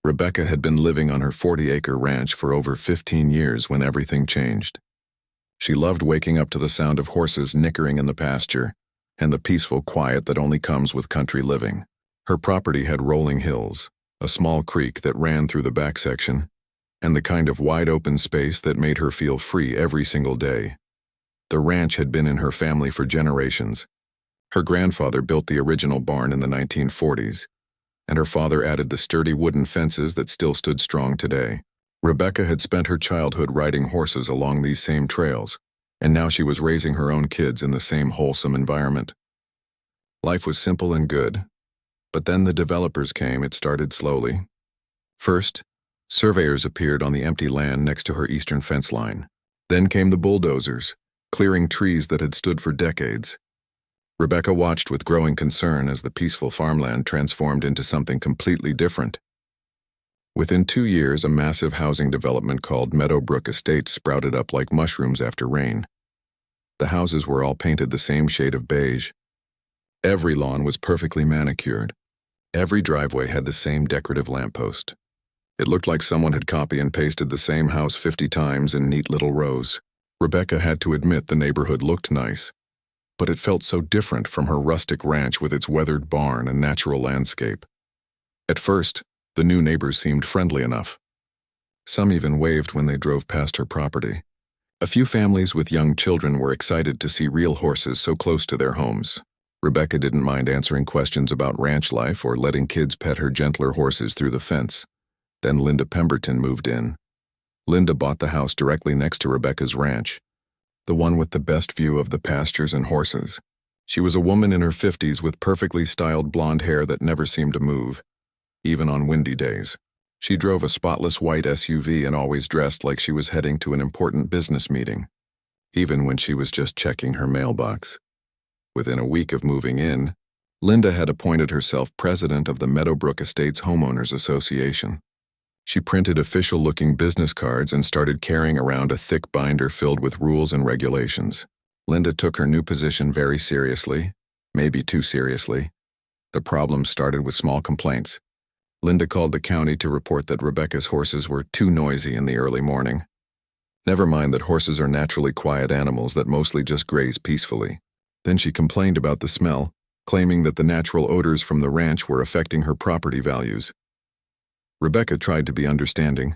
Rebecca had been living on her 40-acre ranch for over 15 years when everything changed. She loved waking up to the sound of horses nickering in the pasture and the peaceful quiet that only comes with country living. Her property had rolling hills, a small creek that ran through the back section, and the kind of wide-open space that made her feel free every single day. The ranch had been in her family for generations. Her grandfather built the original barn in the 1940s, and her father added the sturdy wooden fences that still stood strong today. Rebecca had spent her childhood riding horses along these same trails, and now she was raising her own kids in the same wholesome environment. Life was simple and good, but then the developers came. It started slowly. First, surveyors appeared on the empty land next to her eastern fence line. Then came the bulldozers, clearing trees that had stood for decades. Rebecca watched with growing concern as the peaceful farmland transformed into something completely different. Within 2 years, a massive housing development called Meadowbrook Estates sprouted up like mushrooms after rain. The houses were all painted the same shade of beige. Every lawn was perfectly manicured. Every driveway had the same decorative lamppost. It looked like someone had copy and pasted the same house 50 times in neat little rows. Rebecca had to admit the neighborhood looked nice, but it felt so different from her rustic ranch with its weathered barn and natural landscape. At first, the new neighbors seemed friendly enough. Some even waved when they drove past her property. A few families with young children were excited to see real horses so close to their homes. Rebecca didn't mind answering questions about ranch life or letting kids pet her gentler horses through the fence. Then Linda Pemberton moved in. Linda bought the house directly next to Rebecca's ranch, the one with the best view of the pastures and horses. She was a woman in her 50s with perfectly styled blonde hair that never seemed to move, even on windy days. She drove a spotless white SUV and always dressed like she was heading to an important business meeting, even when she was just checking her mailbox. Within a week of moving in, Linda had appointed herself president of the Meadowbrook Estates Homeowners Association. She printed official-looking business cards and started carrying around a thick binder filled with rules and regulations. Linda took her new position very seriously, maybe too seriously. The problem started with small complaints. Linda called the county to report that Rebecca's horses were too noisy in the early morning. Never mind that horses are naturally quiet animals that mostly just graze peacefully. Then she complained about the smell, claiming that the natural odors from the ranch were affecting her property values. Rebecca tried to be understanding.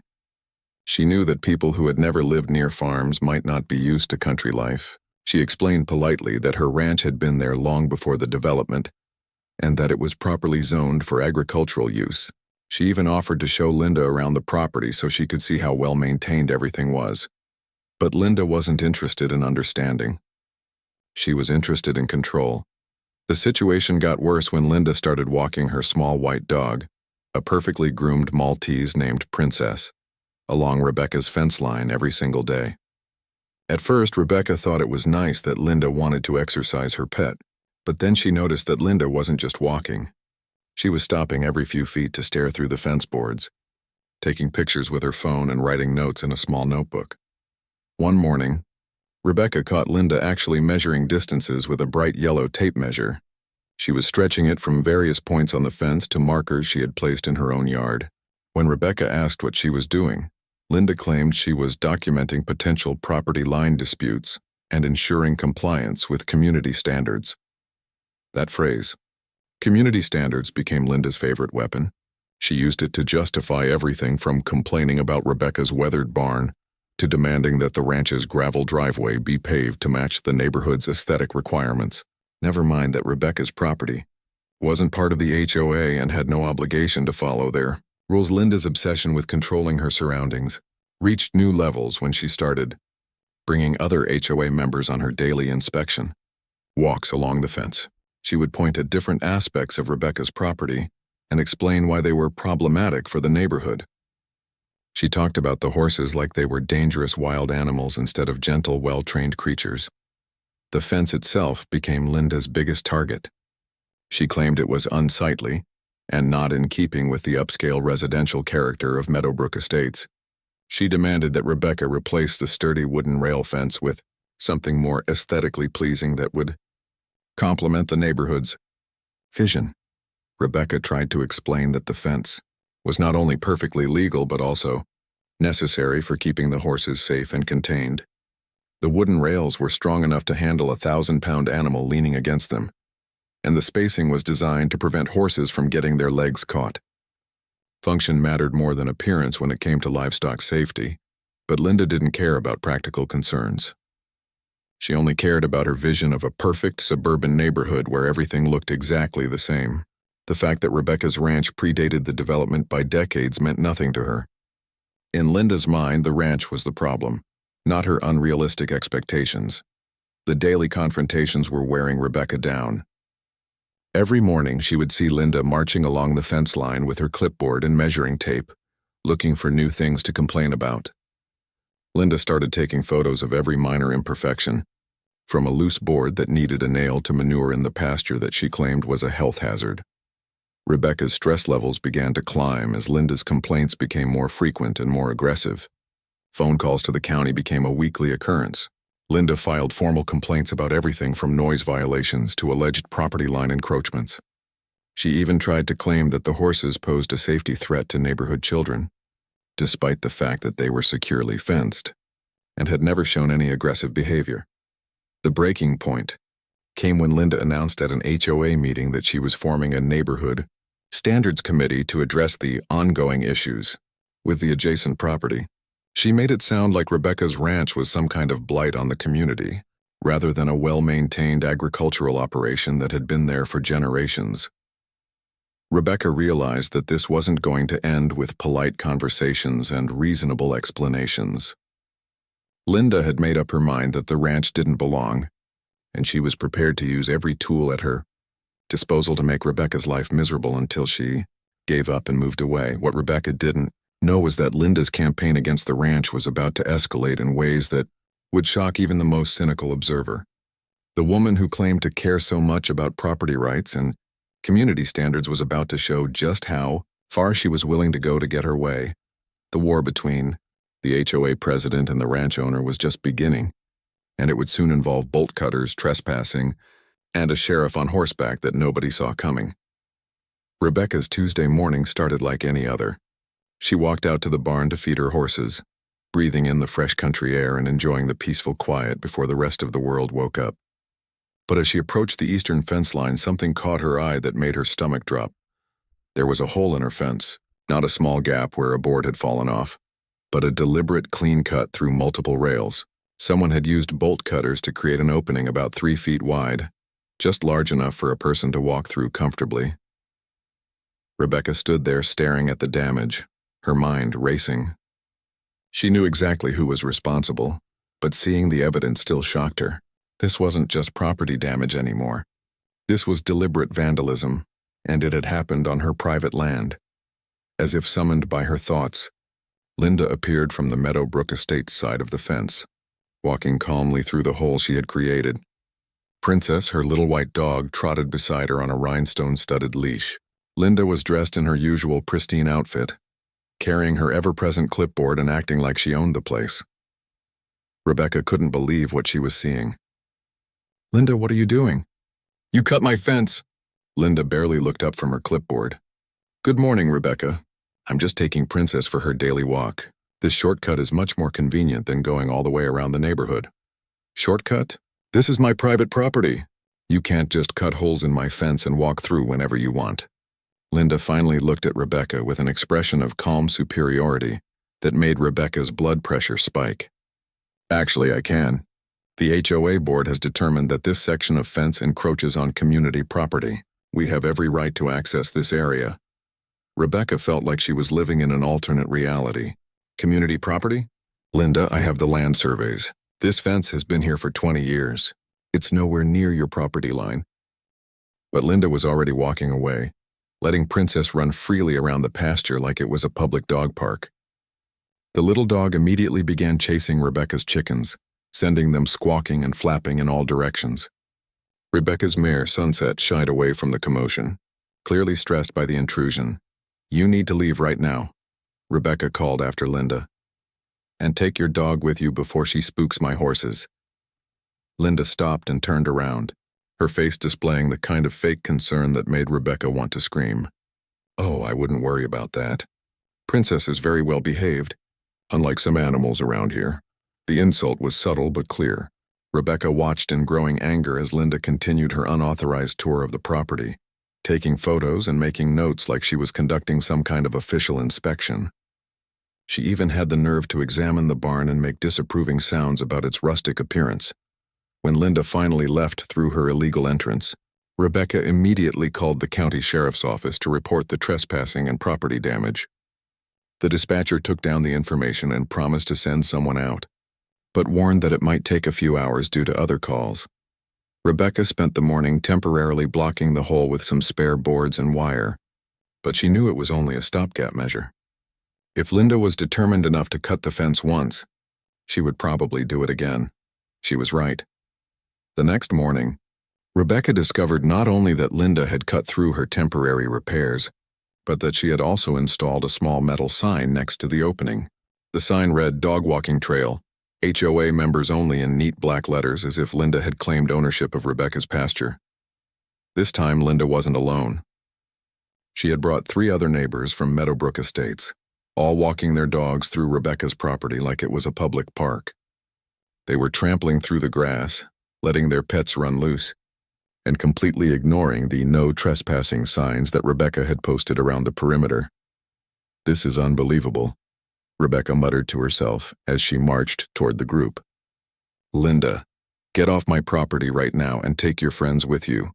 She knew that people who had never lived near farms might not be used to country life. She explained politely that her ranch had been there long before the development, and that it was properly zoned for agricultural use. She even offered to show Linda around the property so she could see how well maintained everything was. But Linda wasn't interested in understanding. She was interested in control. The situation got worse when Linda started walking her small white dog, a perfectly groomed Maltese named Princess, along Rebecca's fence line every single day. At first, Rebecca thought it was nice that Linda wanted to exercise her pet, but then she noticed that Linda wasn't just walking. She was stopping every few feet to stare through the fence boards, taking pictures with her phone and writing notes in a small notebook. One morning, Rebecca caught Linda actually measuring distances with a bright yellow tape measure. She was stretching it from various points on the fence to markers she had placed in her own yard. When Rebecca asked what she was doing, Linda claimed she was documenting potential property line disputes and ensuring compliance with community standards. That phrase, community standards, became Linda's favorite weapon. She used it to justify everything from complaining about Rebecca's weathered barn to demanding that the ranch's gravel driveway be paved to match the neighborhood's aesthetic requirements. Never mind that Rebecca's property wasn't part of the HOA and had no obligation to follow their rules. Linda's obsession with controlling her surroundings reached new levels when she started bringing other HOA members on her daily inspection walks along the fence. She would point at different aspects of Rebecca's property and explain why they were problematic for the neighborhood. She talked about the horses like they were dangerous wild animals instead of gentle, well-trained creatures. The fence itself became Linda's biggest target. She claimed it was unsightly and not in keeping with the upscale residential character of Meadowbrook Estates. She demanded that Rebecca replace the sturdy wooden rail fence with something more aesthetically pleasing that would complement the neighborhood's vision. Rebecca tried to explain that the fence was not only perfectly legal but also necessary for keeping the horses safe and contained. The wooden rails were strong enough to handle a 1,000-pound animal leaning against them, and the spacing was designed to prevent horses from getting their legs caught. Function mattered more than appearance when it came to livestock safety, but Linda didn't care about practical concerns. She only cared about her vision of a perfect suburban neighborhood where everything looked exactly the same. The fact that Rebecca's ranch predated the development by decades meant nothing to her. In Linda's mind, the ranch was the problem, not her unrealistic expectations. The daily confrontations were wearing Rebecca down. Every morning she would see Linda marching along the fence line with her clipboard and measuring tape, looking for new things to complain about. Linda started taking photos of every minor imperfection, from a loose board that needed a nail to manure in the pasture that she claimed was a health hazard. Rebecca's stress levels began to climb as Linda's complaints became more frequent and more aggressive. Phone calls to the county became a weekly occurrence. Linda filed formal complaints about everything from noise violations to alleged property line encroachments. She even tried to claim that the horses posed a safety threat to neighborhood children, despite the fact that they were securely fenced and had never shown any aggressive behavior. The breaking point came when Linda announced at an HOA meeting that she was forming a neighborhood standards committee to address the ongoing issues with the adjacent property. She made it sound like Rebecca's ranch was some kind of blight on the community, rather than a well-maintained agricultural operation that had been there for generations. Rebecca realized that this wasn't going to end with polite conversations and reasonable explanations. Linda had made up her mind that the ranch didn't belong, and she was prepared to use every tool at her disposal to make Rebecca's life miserable until she gave up and moved away. What Rebecca didn't know was that Linda's campaign against the ranch was about to escalate in ways that would shock even the most cynical observer. The woman who claimed to care so much about property rights and community standards was about to show just how far she was willing to go to get her way. The war between the HOA president and the ranch owner was just beginning, and it would soon involve bolt cutters, trespassing, and a sheriff on horseback that nobody saw coming. Rebecca's Tuesday morning started like any other. She walked out to the barn to feed her horses, breathing in the fresh country air and enjoying the peaceful quiet before the rest of the world woke up. But as she approached the eastern fence line, something caught her eye that made her stomach drop. There was a hole in her fence, not a small gap where a board had fallen off, but a deliberate clean cut through multiple rails. Someone had used bolt cutters to create an opening about 3 feet wide, just large enough for a person to walk through comfortably. Rebecca stood there staring at the damage, her mind racing. She knew exactly who was responsible, but seeing the evidence still shocked her. This wasn't just property damage anymore. This was deliberate vandalism, and it had happened on her private land. As if summoned by her thoughts, Linda appeared from the Meadowbrook Estates side of the fence, walking calmly through the hole she had created. Princess, her little white dog, trotted beside her on a rhinestone-studded leash. Linda was dressed in her usual pristine outfit, carrying her ever-present clipboard and acting like she owned the place. Rebecca couldn't believe what she was seeing. "Linda, what are you doing?" "You cut my fence." Linda barely looked up from her clipboard. "Good morning, Rebecca. I'm just taking Princess for her daily walk. This shortcut is much more convenient than going all the way around the neighborhood." "Shortcut? This is my private property. You can't just cut holes in my fence and walk through whenever you want." Linda finally looked at Rebecca with an expression of calm superiority that made Rebecca's blood pressure spike. "Actually, I can. The HOA board has determined that this section of fence encroaches on community property. We have every right to access this area." Rebecca felt like she was living in an alternate reality. "Community property? Linda, I have the land surveys. This fence has been here for 20 years. It's nowhere near your property line." But Linda was already walking away, letting Princess run freely around the pasture like it was a public dog park. The little dog immediately began chasing Rebecca's chickens, sending them squawking and flapping in all directions. Rebecca's mare, Sunset, shied away from the commotion, clearly stressed by the intrusion. "You need to leave right now," Rebecca called after Linda. "And take your dog with you before she spooks my horses." Linda stopped and turned around, her face displaying the kind of fake concern that made Rebecca want to scream. "Oh, I wouldn't worry about that. Princess is very well behaved, unlike some animals around here. The insult was subtle but clear. Rebecca watched in growing anger as Linda continued her unauthorized tour of the property, taking photos and making notes like she was conducting some kind of official inspection. She even had the nerve to examine the barn and make disapproving sounds about its rustic appearance. When Linda finally left through her illegal entrance, Rebecca immediately called the county sheriff's office to report the trespassing and property damage. The dispatcher took down the information and promised to send someone out, but warned that it might take a few hours due to other calls. Rebecca spent the morning temporarily blocking the hole with some spare boards and wire, but she knew it was only a stopgap measure. If Linda was determined enough to cut the fence once, she would probably do it again. She was right. The next morning, Rebecca discovered not only that Linda had cut through her temporary repairs, but that she had also installed a small metal sign next to the opening. The sign read "Dog Walking Trail, HOA members only" in neat black letters, as if Linda had claimed ownership of Rebecca's pasture. This time, Linda wasn't alone. She had brought 3 other neighbors from Meadowbrook Estates, all walking their dogs through Rebecca's property like it was a public park. They were trampling through the grass, letting their pets run loose, and completely ignoring the "no trespassing" signs that Rebecca had posted around the perimeter. "This is unbelievable," Rebecca muttered to herself as she marched toward the group. "Linda, get off my property right now and take your friends with you."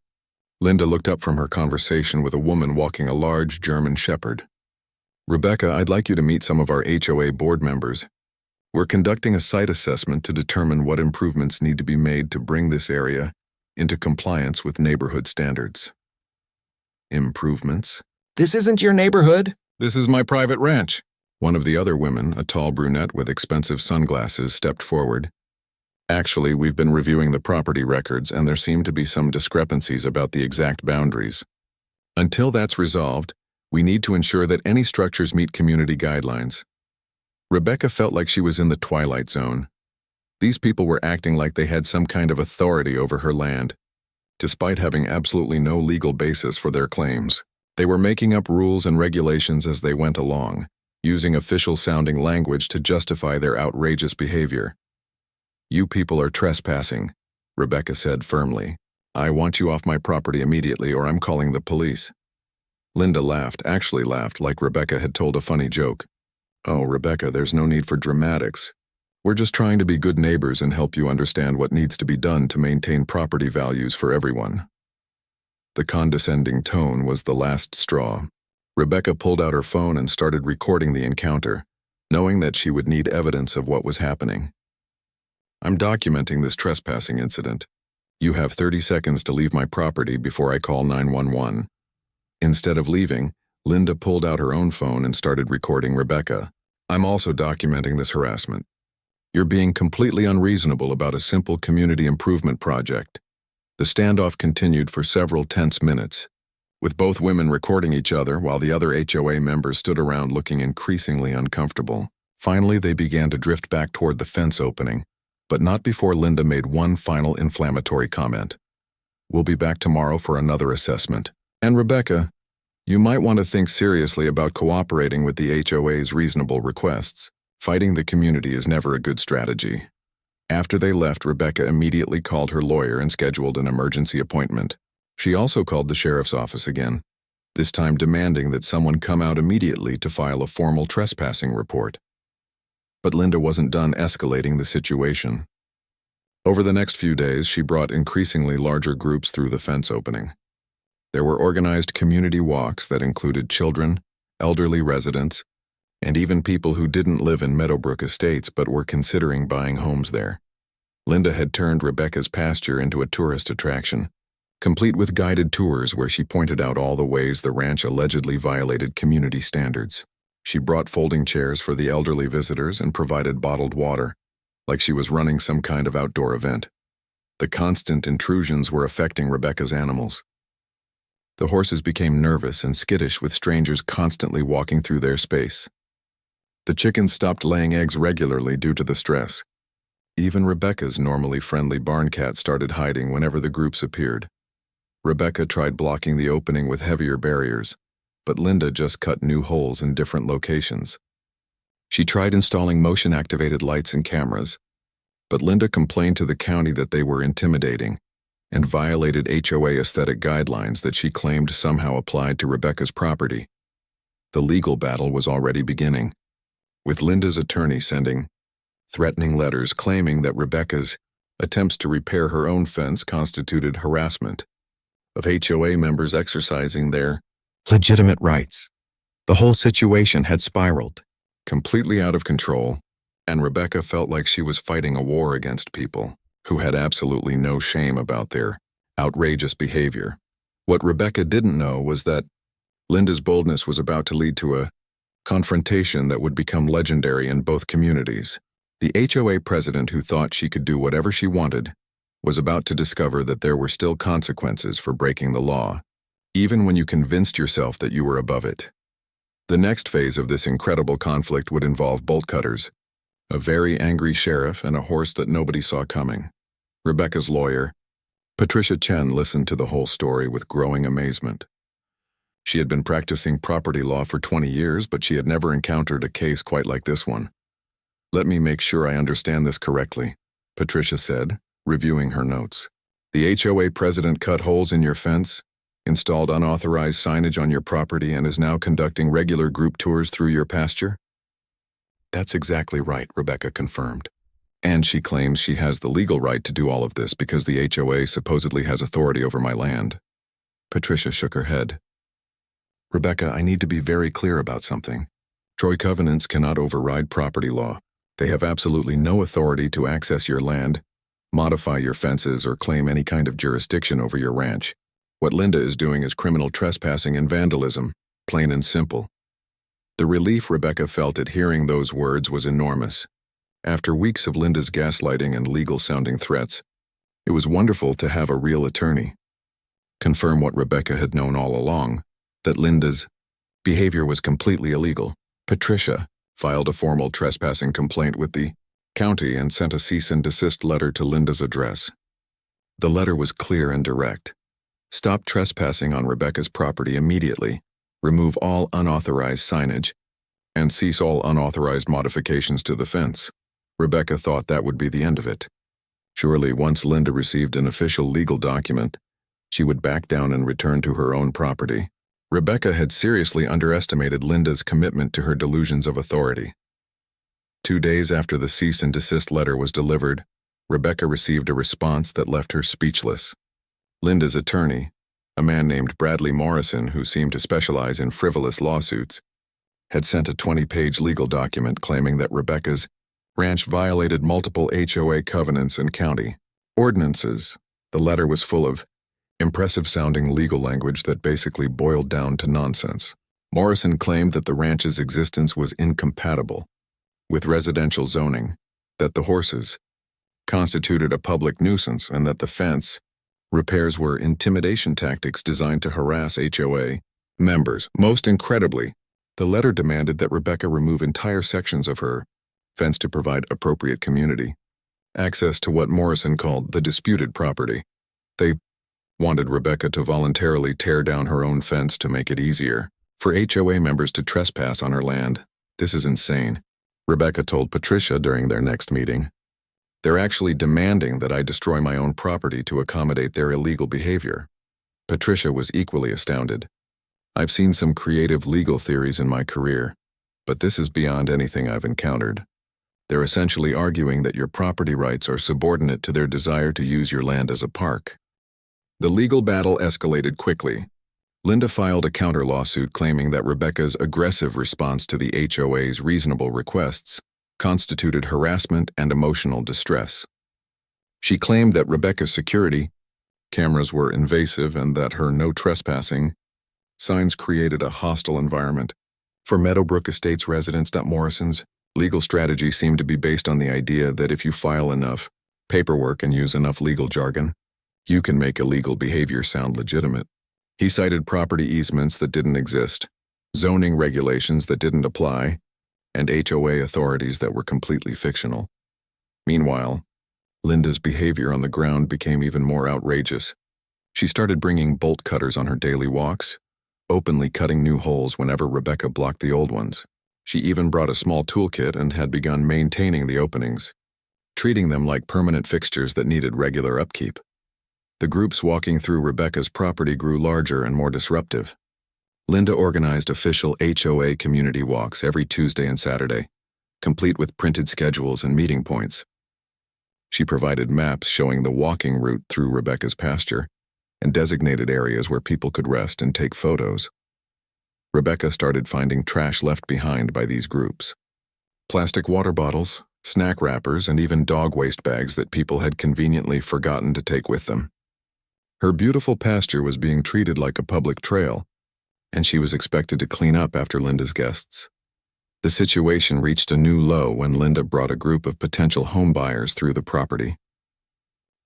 Linda looked up from her conversation with a woman walking a large German shepherd. "Rebecca, I'd like you to meet some of our HOA board members. We're conducting a site assessment to determine what improvements need to be made to bring this area into compliance with neighborhood standards." "Improvements? This isn't your neighborhood." "This is my private ranch." One of the other women, a tall brunette with expensive sunglasses, stepped forward. "Actually, we've been reviewing the property records, and there seem to be some discrepancies about the exact boundaries. Until that's resolved, we need to ensure that any structures meet community guidelines." Rebecca felt like she was in the twilight zone. These people were acting like they had some kind of authority over her land, despite having absolutely no legal basis for their claims. They were making up rules and regulations as they went along, using official-sounding language to justify their outrageous behavior. "You people are trespassing," Rebecca said firmly. "I want you off my property immediately, or I'm calling the police." Linda actually laughed like Rebecca had told a funny joke. "Oh, Rebecca, there's no need for dramatics. We're just trying to be good neighbors and help you understand what needs to be done to maintain property values for everyone." The condescending tone was the last straw. Rebecca pulled out her phone and started recording the encounter, knowing that she would need evidence of what was happening. "I'm documenting this trespassing incident. You have 30 seconds to leave my property before I call 911. Instead of leaving, Linda pulled out her own phone and started recording Rebecca. "I'm also documenting this harassment. You're being completely unreasonable about a simple community improvement project." The standoff continued for several tense minutes, with both women recording each other while the other HOA members stood around looking increasingly uncomfortable. Finally, they began to drift back toward the fence opening, but not before Linda made one final inflammatory comment. "We'll be back tomorrow for another assessment. And Rebecca, you might want to think seriously about cooperating with the HOA's reasonable requests. Fighting the community is never a good strategy." After they left, Rebecca immediately called her lawyer and scheduled an emergency appointment. She also called the sheriff's office again, this time demanding that someone come out immediately to file a formal trespassing report. But Linda wasn't done escalating the situation. Over the next few days, she brought increasingly larger groups through the fence opening. There were organized community walks that included children, elderly residents, and even people who didn't live in Meadowbrook Estates but were considering buying homes there. Linda had turned Rebecca's pasture into a tourist attraction, complete with guided tours where she pointed out all the ways the ranch allegedly violated community standards. She brought folding chairs for the elderly visitors and provided bottled water, like she was running some kind of outdoor event. The constant intrusions were affecting Rebecca's animals. The horses became nervous and skittish with strangers constantly walking through their space. The chickens stopped laying eggs regularly due to the stress. Even Rebecca's normally friendly barn cat started hiding whenever the groups appeared. Rebecca tried blocking the opening with heavier barriers, but Linda just cut new holes in different locations. She tried installing motion-activated lights and cameras, but Linda complained to the county that they were intimidating and violated HOA aesthetic guidelines that she claimed somehow applied to Rebecca's property. The legal battle was already beginning, with Linda's attorney sending threatening letters claiming that Rebecca's attempts to repair her own fence constituted harassment of HOA members exercising their legitimate rights. The whole situation had spiraled completely out of control, and Rebecca felt like she was fighting a war against people who had absolutely no shame about their outrageous behavior. What Rebecca didn't know was that Linda's boldness was about to lead to a confrontation that would become legendary in both communities. The HOA president, who thought she could do whatever she wanted, was about to discover that there were still consequences for breaking the law, even when you convinced yourself that you were above it. The next phase of this incredible conflict would involve bolt cutters, a very angry sheriff, and a horse that nobody saw coming. Rebecca's lawyer, Patricia Chen, listened to the whole story with growing amazement. She had been practicing property law for 20 years, but she had never encountered a case quite like this one. "Let me make sure I understand this correctly," Patricia said, reviewing her notes. "The HOA president cut holes in your fence, installed unauthorized signage on your property, and is now conducting regular group tours through your pasture?" "That's exactly right," Rebecca confirmed. "And she claims she has the legal right to do all of this because the HOA supposedly has authority over my land." Patricia shook her head. "Rebecca, I need to be very clear about something. Troy covenants cannot override property law. They have absolutely no authority to access your land, modify your fences, or claim any kind of jurisdiction over your ranch. What Linda is doing is criminal trespassing and vandalism, plain and simple." The relief Rebecca felt at hearing those words was enormous. After weeks of Linda's gaslighting and legal-sounding threats, it was wonderful to have a real attorney confirm what Rebecca had known all along, that Linda's behavior was completely illegal. Patricia filed a formal trespassing complaint with the county and sent a cease and desist letter to Linda's address. The letter was clear and direct. Stop trespassing on Rebecca's property immediately, remove all unauthorized signage, and cease all unauthorized modifications to the fence. Rebecca thought that would be the end of it. Surely, once Linda received an official legal document, she would back down and return to her own property. Rebecca had seriously underestimated Linda's commitment to her delusions of authority. 2 days after the cease and desist letter was delivered, Rebecca received a response that left her speechless. Linda's attorney, a man named Bradley Morrison who seemed to specialize in frivolous lawsuits, had sent a 20-page legal document claiming that Rebecca's ranch violated multiple HOA covenants and county ordinances. The letter was full of impressive-sounding legal language that basically boiled down to nonsense. Morrison claimed that the ranch's existence was incompatible with residential zoning, that the horses constituted a public nuisance, and that the fence repairs were intimidation tactics designed to harass HOA members. Most incredibly, the letter demanded that Rebecca remove entire sections of her fence to provide appropriate community access to what Morrison called the disputed property. They wanted Rebecca to voluntarily tear down her own fence to make it easier for HOA members to trespass on her land. "This is insane," Rebecca told Patricia during their next meeting. "They're actually demanding that I destroy my own property to accommodate their illegal behavior." Patricia was equally astounded. "I've seen some creative legal theories in my career, but this is beyond anything I've encountered. They're essentially arguing that your property rights are subordinate to their desire to use your land as a park." The legal battle escalated quickly. Linda filed a counter-lawsuit claiming that Rebecca's aggressive response to the HOA's reasonable requests constituted harassment and emotional distress. She claimed that Rebecca's security cameras were invasive and that her no trespassing signs created a hostile environment for Meadowbrook Estates residents. Morrison's legal strategy seemed to be based on the idea that if you file enough paperwork and use enough legal jargon, you can make illegal behavior sound legitimate. He cited property easements that didn't exist, zoning regulations that didn't apply, and HOA authorities that were completely fictional. Meanwhile, Linda's behavior on the ground became even more outrageous. She started bringing bolt cutters on her daily walks, openly cutting new holes whenever Rebecca blocked the old ones. She even brought a small toolkit and had begun maintaining the openings, treating them like permanent fixtures that needed regular upkeep. The groups walking through Rebecca's property grew larger and more disruptive. Linda organized official HOA community walks every Tuesday and Saturday, complete with printed schedules and meeting points. She provided maps showing the walking route through Rebecca's pasture and designated areas where people could rest and take photos. Rebecca started finding trash left behind by these groups. Plastic water bottles, snack wrappers, and even dog waste bags that people had conveniently forgotten to take with them. Her beautiful pasture was being treated like a public trail, and she was expected to clean up after Linda's guests. The situation reached a new low when Linda brought a group of potential home buyers through the property.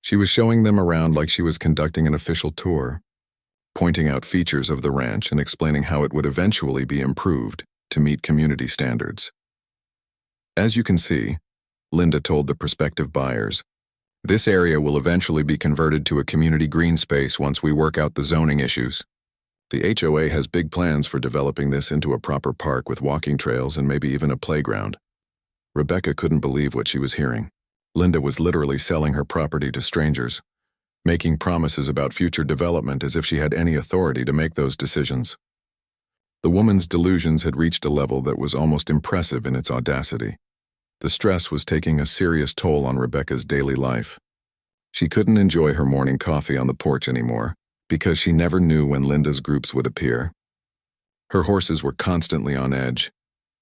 She was showing them around like she was conducting an official tour, pointing out features of the ranch and explaining how it would eventually be improved to meet community standards. As you can see, Linda told the prospective buyers, "This area will eventually be converted to a community green space once we work out the zoning issues. The HOA has big plans for developing this into a proper park with walking trails and maybe even a playground." Rebecca couldn't believe what she was hearing. Linda was literally selling her property to strangers, making promises about future development as if she had any authority to make those decisions. The woman's delusions had reached a level that was almost impressive in its audacity. The stress was taking a serious toll on Rebecca's daily life. She couldn't enjoy her morning coffee on the porch anymore because she never knew when Linda's groups would appear. Her horses were constantly on edge,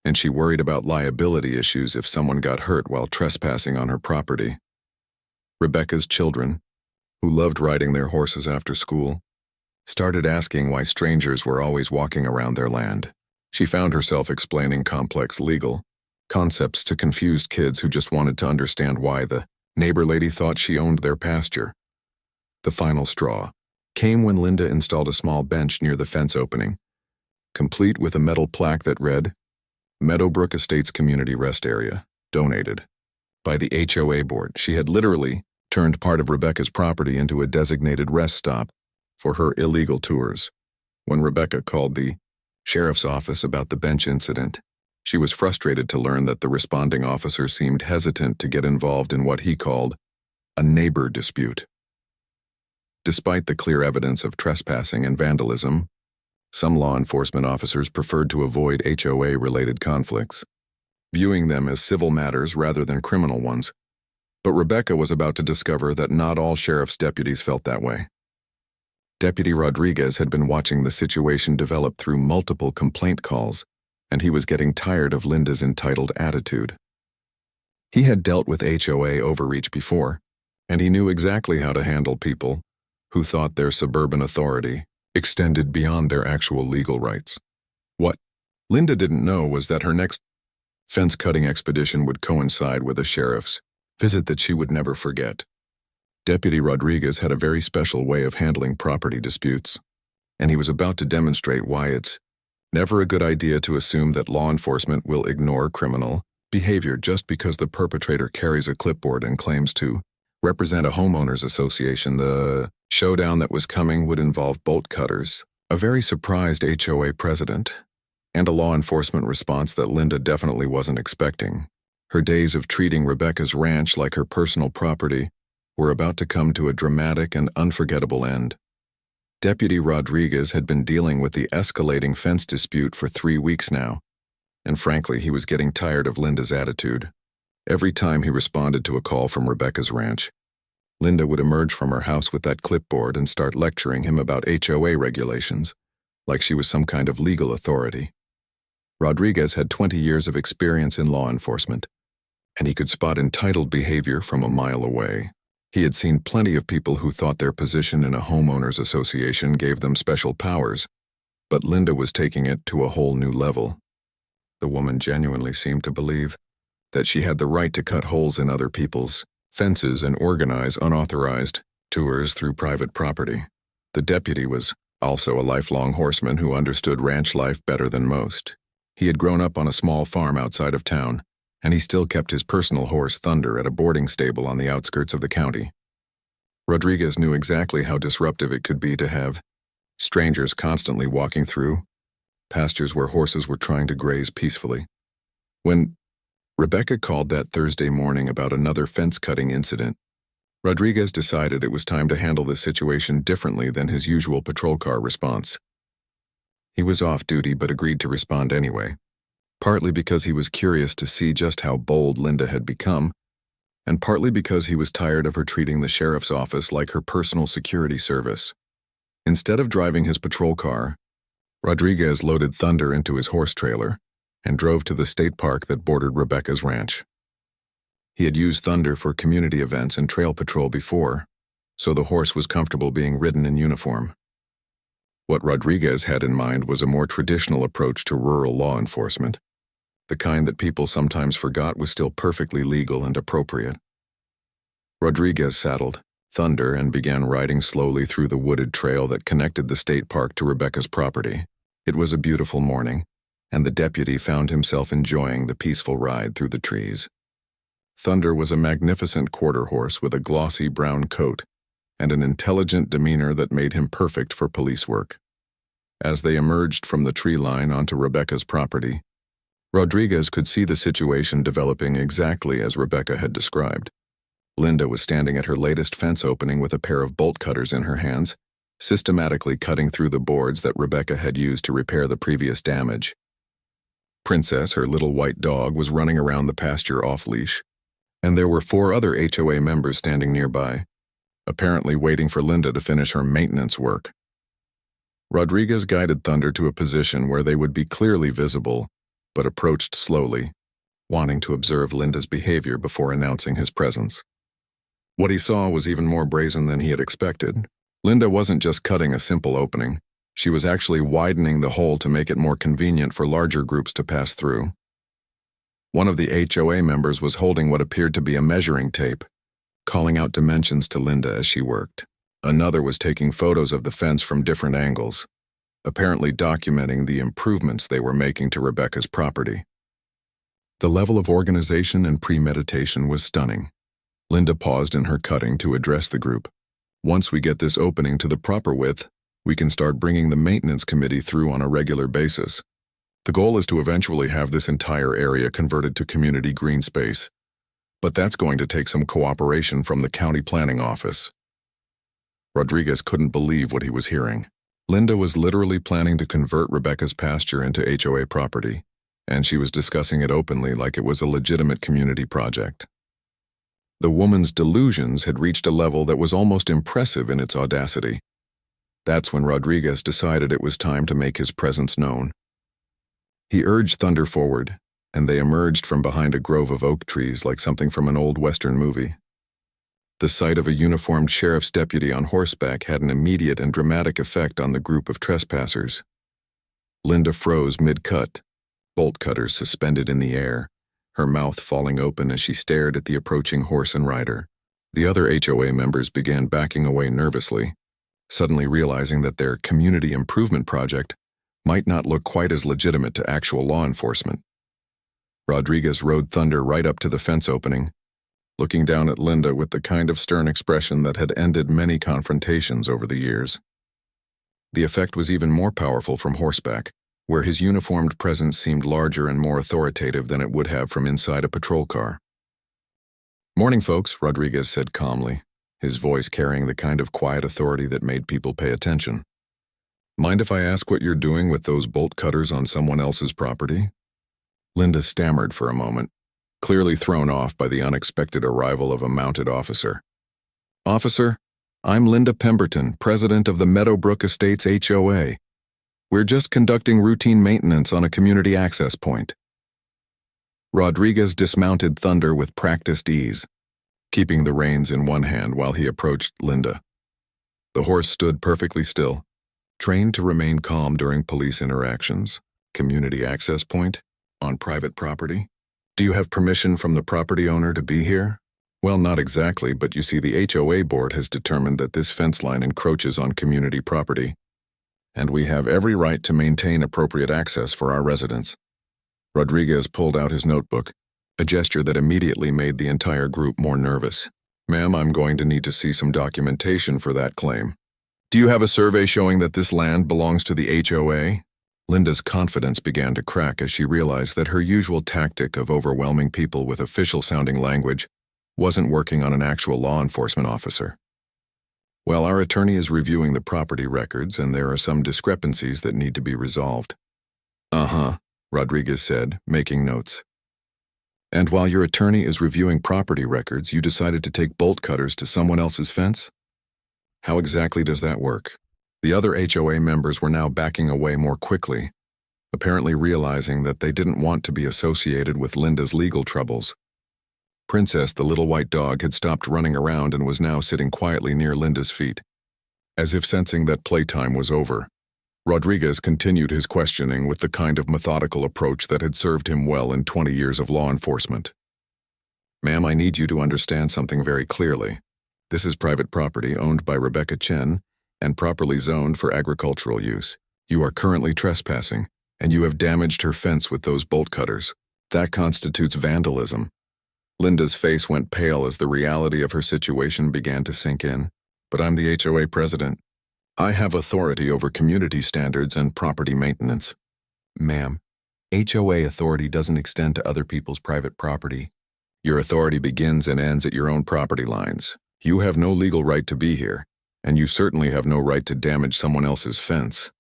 and she worried about liability issues if someone got hurt while trespassing on her property. Rebecca's children, who loved riding their horses after school, started asking why strangers were always walking around their land. She found herself explaining complex legal concepts to confused kids who just wanted to understand why the neighbor lady thought she owned their pasture. The final straw came when Linda installed a small bench near the fence opening, complete with a metal plaque that read, "Meadowbrook Estates Community Rest Area, donated by the HOA board." She had literally turned part of Rebecca's property into a designated rest stop for her illegal tours. When Rebecca called the sheriff's office about the bench incident, she was frustrated to learn that the responding officer seemed hesitant to get involved in what he called a neighbor dispute. Despite the clear evidence of trespassing and vandalism, some law enforcement officers preferred to avoid HOA-related conflicts, viewing them as civil matters rather than criminal ones. But Rebecca was about to discover that not all sheriff's deputies felt that way. Deputy Rodriguez had been watching the situation develop through multiple complaint calls, and he was getting tired of Linda's entitled attitude. He had dealt with HOA overreach before, and he knew exactly how to handle people who thought their suburban authority extended beyond their actual legal rights. What Linda didn't know was that her next fence-cutting expedition would coincide with a sheriff's visit that she would never forget. Deputy Rodriguez had a very special way of handling property disputes, and he was about to demonstrate why it's never a good idea to assume that law enforcement will ignore criminal behavior just because the perpetrator carries a clipboard and claims to represent a homeowners association. The showdown that was coming would involve bolt cutters, a very surprised HOA president, and a law enforcement response that Linda definitely wasn't expecting. Her days of treating Rebecca's ranch like her personal property were about to come to a dramatic and unforgettable end. Deputy Rodriguez had been dealing with the escalating fence dispute for 3 weeks now, and frankly, he was getting tired of Linda's attitude. Every time he responded to a call from Rebecca's ranch, Linda would emerge from her house with that clipboard and start lecturing him about HOA regulations, like she was some kind of legal authority. Rodriguez had 20 years of experience in law enforcement, and he could spot entitled behavior from a mile away. He had seen plenty of people who thought their position in a homeowners association gave them special powers, but Linda was taking it to a whole new level. The woman genuinely seemed to believe that she had the right to cut holes in other people's fences and organize unauthorized tours through private property. The deputy was also a lifelong horseman who understood ranch life better than most. He had grown up on a small farm outside of town, and he still kept his personal horse Thunder at a boarding stable on the outskirts of the county. Rodriguez knew exactly how disruptive it could be to have strangers constantly walking through, pastures where horses were trying to graze peacefully. When Rebecca called that Thursday morning about another fence-cutting incident, Rodriguez decided it was time to handle the situation differently than his usual patrol car response. He was off duty but agreed to respond anyway, partly because he was curious to see just how bold Linda had become, and partly because he was tired of her treating the sheriff's office like her personal security service. Instead of driving his patrol car, Rodriguez loaded Thunder into his horse trailer and drove to the state park that bordered Rebecca's ranch. He had used Thunder for community events and trail patrol before, so the horse was comfortable being ridden in uniform. What Rodriguez had in mind was a more traditional approach to rural law enforcement, the kind that people sometimes forgot was still perfectly legal and appropriate. Rodriguez saddled Thunder and began riding slowly through the wooded trail that connected the state park to Rebecca's property. It was a beautiful morning, and the deputy found himself enjoying the peaceful ride through the trees. Thunder was a magnificent quarter horse with a glossy brown coat and an intelligent demeanor that made him perfect for police work. As they emerged from the tree line onto Rebecca's property, Rodriguez could see the situation developing exactly as Rebecca had described. Linda was standing at her latest fence opening with a pair of bolt cutters in her hands, systematically cutting through the boards that Rebecca had used to repair the previous damage. Princess, her little white dog, was running around the pasture off-leash, and there were 4 other HOA members standing nearby, apparently waiting for Linda to finish her maintenance work. Rodriguez guided Thunder to a position where they would be clearly visible, but approached slowly, wanting to observe Linda's behavior before announcing his presence. What he saw was even more brazen than he had expected. Linda wasn't just cutting a simple opening. She was actually widening the hole to make it more convenient for larger groups to pass through. One of the HOA members was holding what appeared to be a measuring tape, calling out dimensions to Linda as she worked. Another was taking photos of the fence from different angles, apparently documenting the improvements they were making to Rebecca's property. The level of organization and premeditation was stunning. Linda paused in her cutting to address the group. Once we get this opening to the proper width, we can start bringing the maintenance committee through on a regular basis. The goal is to eventually have this entire area converted to community green space, but that's going to take some cooperation from the county planning office. Rodriguez couldn't believe what he was hearing. Linda was literally planning to convert Rebecca's pasture into HOA property, and she was discussing it openly like it was a legitimate community project. The woman's delusions had reached a level that was almost impressive in its audacity. That's when Rodriguez decided it was time to make his presence known. He urged Thunder forward, and they emerged from behind a grove of oak trees like something from an old Western movie. The sight of a uniformed sheriff's deputy on horseback had an immediate and dramatic effect on the group of trespassers. Linda froze mid-cut, bolt cutters suspended in the air, her mouth falling open as she stared at the approaching horse and rider. The other HOA members began backing away nervously, suddenly realizing that their community improvement project might not look quite as legitimate to actual law enforcement. Rodriguez rode Thunder right up to the fence opening, looking down at Linda with the kind of stern expression that had ended many confrontations over the years. The effect was even more powerful from horseback, where his uniformed presence seemed larger and more authoritative than it would have from inside a patrol car. "Morning, folks," Rodriguez said calmly, his voice carrying the kind of quiet authority that made people pay attention. "Mind if I ask what you're doing with those bolt cutters on someone else's property?" Linda stammered for a moment, clearly thrown off by the unexpected arrival of a mounted officer. "Officer, I'm Linda Pemberton, president of the Meadowbrook Estates HOA. We're just conducting routine maintenance on a community access point." Rodriguez dismounted Thunder with practiced ease, keeping the reins in one hand while he approached Linda. The horse stood perfectly still, trained to remain calm during police interactions. Community access point? On private property? "Do you have permission from the property owner to be here?" "Well, not exactly, but you see the HOA board has determined that this fence line encroaches on community property, and we have every right to maintain appropriate access for our residents." Rodriguez pulled out his notebook, a gesture that immediately made the entire group more nervous. "Ma'am, I'm going to need to see some documentation for that claim." Do you have a survey showing that this land belongs to the HOA? Linda's confidence began to crack as she realized that her usual tactic of overwhelming people with official-sounding language wasn't working on an actual law enforcement officer. Well, our attorney is reviewing the property records, and there are some discrepancies that need to be resolved. Uh-huh, Rodriguez said, making notes. And while your attorney is reviewing property records, you decided to take bolt cutters to someone else's fence? How exactly does that work? The other HOA members were now backing away more quickly, apparently realizing that they didn't want to be associated with Linda's legal troubles. Princess, the little white dog, had stopped running around and was now sitting quietly near Linda's feet. As if sensing that playtime was over, Rodriguez continued his questioning with the kind of methodical approach that had served him well in 20 years of law enforcement. Ma'am, I need you to understand something very clearly. This is private property owned by Rebecca Chen and properly zoned for agricultural use. You are currently trespassing, and you have damaged her fence with those bolt cutters. That constitutes vandalism. Linda's face went pale as the reality of her situation began to sink in. But I'm the HOA president. I have authority over community standards and property maintenance. Ma'am, HOA authority doesn't extend to other people's private property. Your authority begins and ends at your own property lines. You have no legal right to be here, and you certainly have no right to damage someone else's fence.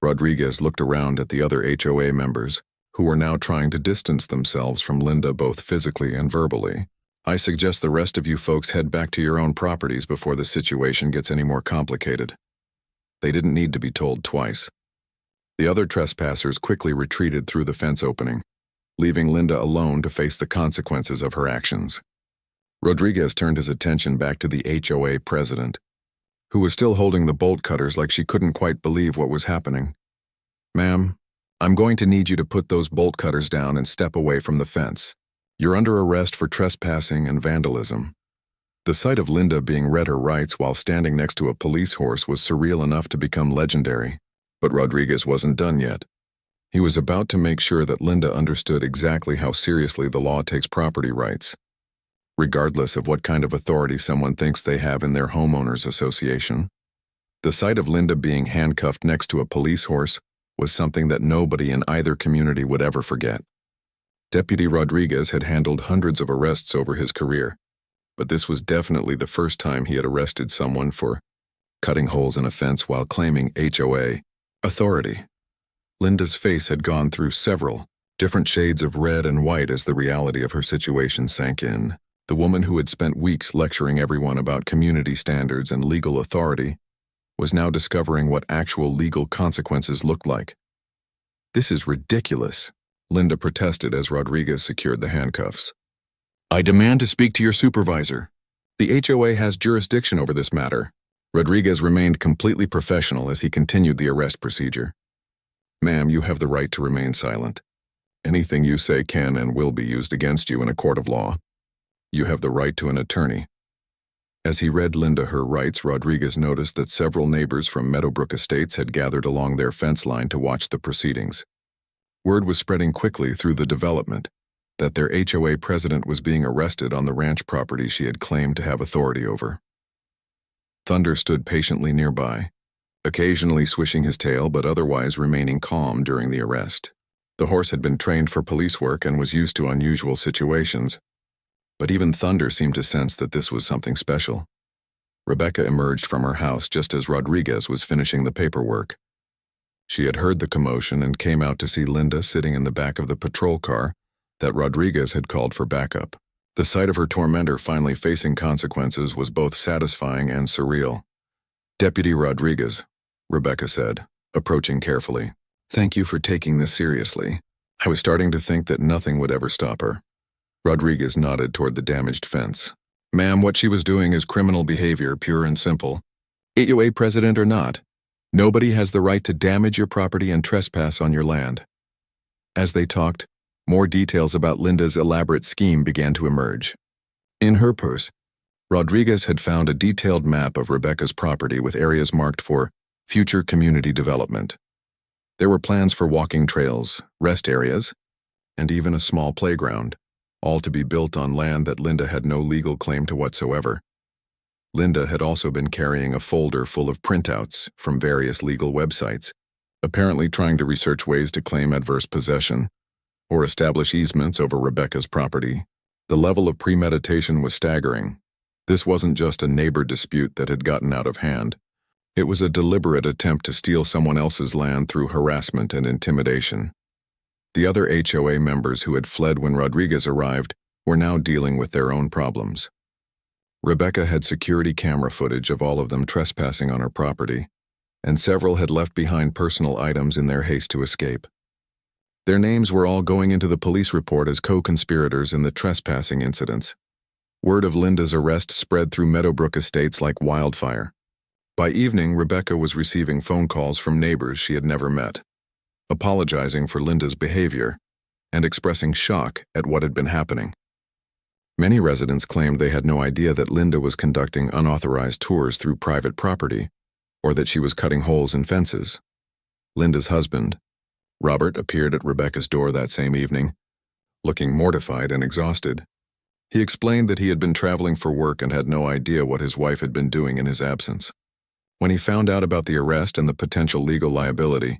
Rodriguez looked around at the other HOA members, who were now trying to distance themselves from Linda both physically and verbally. I suggest the rest of you folks head back to your own properties before the situation gets any more complicated. They didn't need to be told twice. The other trespassers quickly retreated through the fence opening, leaving Linda alone to face the consequences of her actions. Rodriguez turned his attention back to the HOA president, who was still holding the bolt cutters like she couldn't quite believe what was happening. Ma'am, I'm going to need you to put those bolt cutters down and step away from the fence. You're under arrest for trespassing and vandalism. The sight of Linda being read her rights while standing next to a police horse was surreal enough to become legendary. But Rodriguez wasn't done yet. He was about to make sure that Linda understood exactly how seriously the law takes property rights, regardless of what kind of authority someone thinks they have in their homeowners association. The sight of Linda being handcuffed next to a police horse was something that nobody in either community would ever forget. Deputy Rodriguez had handled hundreds of arrests over his career, but this was definitely the first time he had arrested someone for cutting holes in a fence while claiming HOA authority. Linda's face had gone through several different shades of red and white as the reality of her situation sank in. The woman who had spent weeks lecturing everyone about community standards and legal authority was now discovering what actual legal consequences looked like. This is ridiculous, Linda protested as Rodriguez secured the handcuffs. I demand to speak to your supervisor. The HOA has jurisdiction over this matter. Rodriguez remained completely professional as he continued the arrest procedure. Ma'am, you have the right to remain silent. Anything you say can and will be used against you in a court of law. You have the right to an attorney. As he read Linda her rights, Rodriguez noticed that several neighbors from Meadowbrook Estates had gathered along their fence line to watch the proceedings. Word was spreading quickly through the development that their HOA president was being arrested on the ranch property she had claimed to have authority over. Thunder stood patiently nearby, occasionally swishing his tail but otherwise remaining calm during the arrest. The horse had been trained for police work and was used to unusual situations, but even Thunder seemed to sense that this was something special. Rebecca emerged from her house just as Rodriguez was finishing the paperwork. She had heard the commotion and came out to see Linda sitting in the back of the patrol car that Rodriguez had called for backup. The sight of her tormentor finally facing consequences was both satisfying and surreal. Deputy Rodriguez, Rebecca said, approaching carefully. Thank you for taking this seriously. I was starting to think that nothing would ever stop her. Rodriguez nodded toward the damaged fence. Ma'am, what she was doing is criminal behavior, pure and simple. HOA president or not, nobody has the right to damage your property and trespass on your land. As they talked, more details about Linda's elaborate scheme began to emerge. In her purse, Rodriguez had found a detailed map of Rebecca's property with areas marked for future community development. There were plans for walking trails, rest areas, and even a small playground, all to be built on land that Linda had no legal claim to whatsoever. Linda had also been carrying a folder full of printouts from various legal websites, apparently trying to research ways to claim adverse possession or establish easements over Rebecca's property. The level of premeditation was staggering. This wasn't just a neighbor dispute that had gotten out of hand. It was a deliberate attempt to steal someone else's land through harassment and intimidation. The other HOA members who had fled when Rodriguez arrived were now dealing with their own problems. Rebecca had security camera footage of all of them trespassing on her property, and several had left behind personal items in their haste to escape. Their names were all going into the police report as co-conspirators in the trespassing incidents. Word of Linda's arrest spread through Meadowbrook Estates like wildfire. By evening, Rebecca was receiving phone calls from neighbors she had never met, apologizing for Linda's behavior and expressing shock at what had been happening. Many residents claimed they had no idea that Linda was conducting unauthorized tours through private property or that she was cutting holes in fences. Linda's husband, Robert, appeared at Rebecca's door that same evening, looking mortified and exhausted. He explained that he had been traveling for work and had no idea what his wife had been doing in his absence. When he found out about the arrest and the potential legal liability,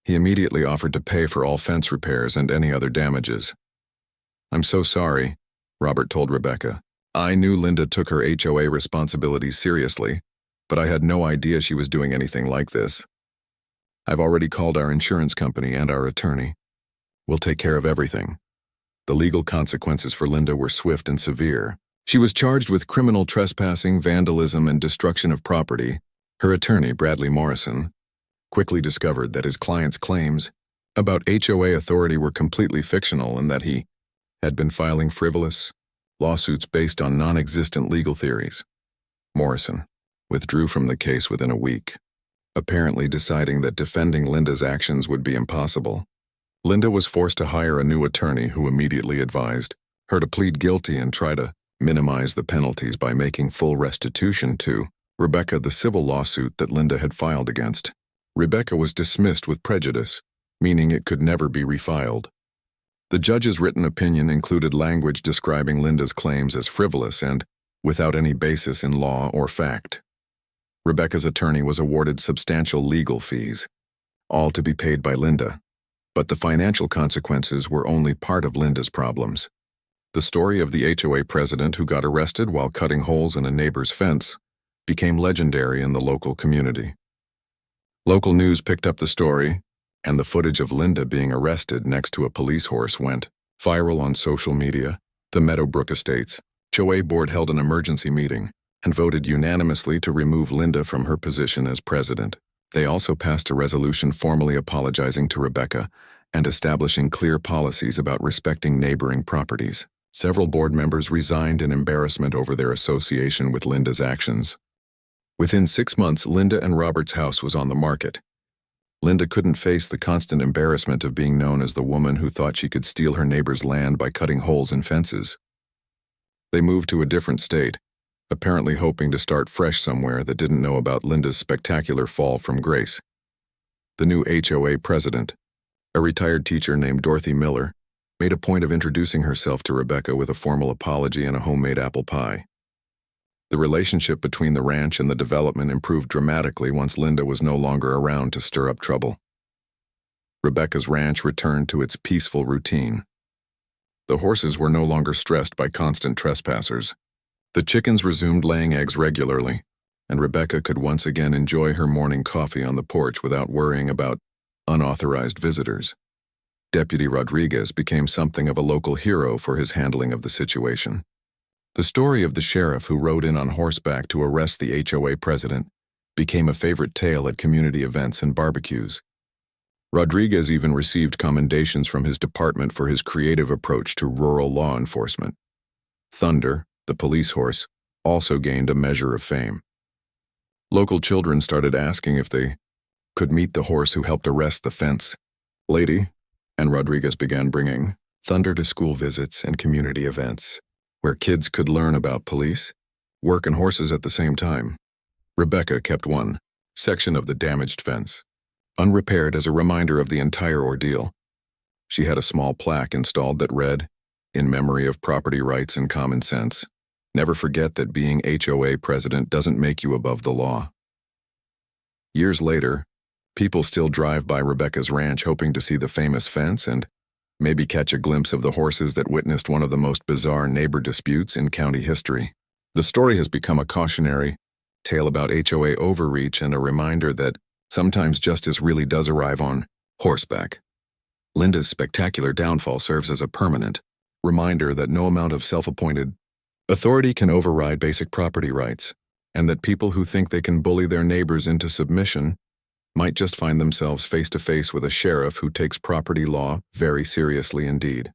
he immediately offered to pay for all fence repairs and any other damages. "I'm so sorry," Robert told Rebecca. "I knew Linda took her HOA responsibilities seriously, but I had no idea she was doing anything like this. I've already called our insurance company and our attorney. We'll take care of everything." The legal consequences for Linda were swift and severe. She was charged with criminal trespassing, vandalism, and destruction of property. Her attorney, Bradley Morrison, quickly discovered that his client's claims about HOA authority were completely fictional and that he had been filing frivolous lawsuits based on non-existent legal theories. Morrison withdrew from the case within a week, apparently deciding that defending Linda's actions would be impossible. Linda was forced to hire a new attorney who immediately advised her to plead guilty and try to minimize the penalties by making full restitution to Rebecca, the civil lawsuit that Linda had filed against. Rebecca was dismissed with prejudice, meaning it could never be refiled. The judge's written opinion included language describing Linda's claims as frivolous and without any basis in law or fact. Rebecca's attorney was awarded substantial legal fees, all to be paid by Linda. But the financial consequences were only part of Linda's problems. The story of the HOA president who got arrested while cutting holes in a neighbor's fence became legendary in the local community. Local news picked up the story, and the footage of Linda being arrested next to a police horse went viral on social media. The Meadowbrook Estates HOA board held an emergency meeting and voted unanimously to remove Linda from her position as president. They also passed a resolution formally apologizing to Rebecca and establishing clear policies about respecting neighboring properties. Several board members resigned in embarrassment over their association with Linda's actions. Within 6 months, Linda and Robert's house was on the market. Linda couldn't face the constant embarrassment of being known as the woman who thought she could steal her neighbor's land by cutting holes in fences. They moved to a different state, apparently hoping to start fresh somewhere that didn't know about Linda's spectacular fall from grace. The new HOA president, a retired teacher named Dorothy Miller, made a point of introducing herself to Rebecca with a formal apology and a homemade apple pie. The relationship between the ranch and the development improved dramatically once Linda was no longer around to stir up trouble. Rebecca's ranch returned to its peaceful routine. The horses were no longer stressed by constant trespassers. The chickens resumed laying eggs regularly, and Rebecca could once again enjoy her morning coffee on the porch without worrying about unauthorized visitors. Deputy Rodriguez became something of a local hero for his handling of the situation. The story of the sheriff who rode in on horseback to arrest the HOA president became a favorite tale at community events and barbecues. Rodriguez even received commendations from his department for his creative approach to rural law enforcement. Thunder, the police horse, also gained a measure of fame. Local children started asking if they could meet the horse who helped arrest the fence lady, and Rodriguez began bringing Thunder to school visits and community events, where kids could learn about police, work, and horses at the same time. Rebecca kept one section of the damaged fence unrepaired as a reminder of the entire ordeal. She had a small plaque installed that read, "In memory of property rights and common sense, Never forget that being HOA president doesn't make you above the law. Years later, people still drive by Rebecca's ranch hoping to see the famous fence and maybe catch a glimpse of the horses that witnessed one of the most bizarre neighbor disputes in county history. The story has become a cautionary tale about HOA overreach and a reminder that sometimes justice really does arrive on horseback. Linda's spectacular downfall serves as a permanent reminder that no amount of self-appointed authority can override basic property rights, and that people who think they can bully their neighbors into submission might just find themselves face to face with a sheriff who takes property law very seriously indeed.